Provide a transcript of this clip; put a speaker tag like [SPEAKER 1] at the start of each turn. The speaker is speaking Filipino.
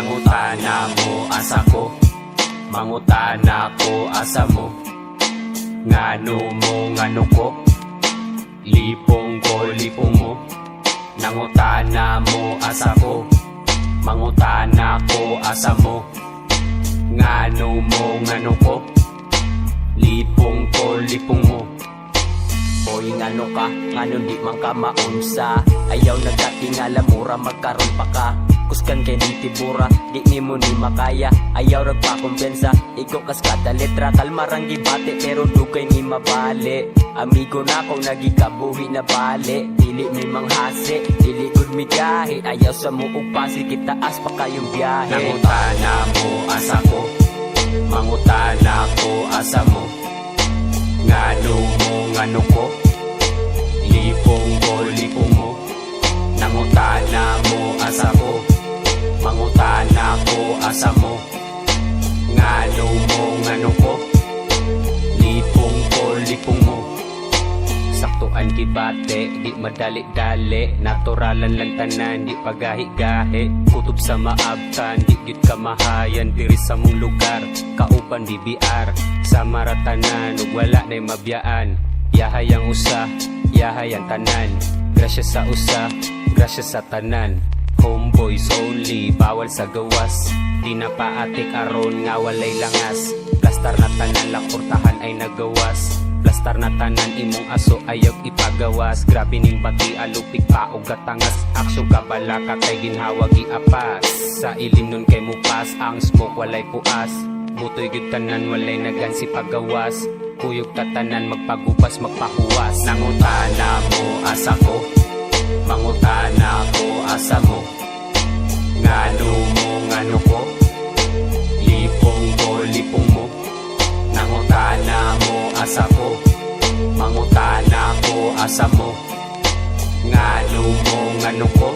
[SPEAKER 1] Nangutana mo asa ko, mangutana ko asa mo. Ngano mo ngano ko, lipong ko lipong mo. Nangutana mo asa ko, mangutana ko asa mo. Ngano mo ngano ko, lipong ko lipong mo. Hoy ngano ka, ngano di man ka maunsa. Ayaw nagkatingala mura magkaroon pa ka. Kuskan kay di tibura, di ni mo ni makaya. Ayaw nagpakumpensa, ikaw kas kada letra. Kalmarang gibate pero dugay ni mabali. Amigo na ko nagikabuhi na bali. Dili mi manghase, dili gud mi gahi. Ayaw sa muog pasi kitaas pa kayong biyahe. Nangutana mo asa ko, mangutana ko asa mo. Ngano mo ngano ko, lipong ko lipong mo. Nangutana mo asa ko, mangutana ko asa mo. Ngano mo ngano ko, lipong ko lipong mo. Saktuan gibate, di madali-dali. Naturalan lang tanan, di pagahi-gahi. Kutob sa maabtan, di gid kamahayan. Diri sa mong lugar, kauban BBR. Sa maratanan, ug wala na'y mabiyaan. Yahay ang usa, yahay ang tanan. Grasya sa usa, grasya sa tanan. Homeboys only, bawal sa gawas. Di na paatik aron nga walay langas. Plastar na tanan, lakurtahan ay nagawas. Plastar na tanan, imong aso ayaw ipagawas. Grabe ning bati, alupig pa o gatangas. Aksyon kabala ka kay ginhawa giapas. Sa ilim nun kay mupas, ang smoke walay puas. Butoy gyud tanan, walay nagansi pagawas. Kuyog tatanan, magpagupas, magpahuwas. Nangutana mo asa ko, mangutana ko asa mo. Ngano mo ngano ko, lipong ko lipong mo. Nangutana mo asa ko, mangutana ko asa mo. Ngano mo ngano ko,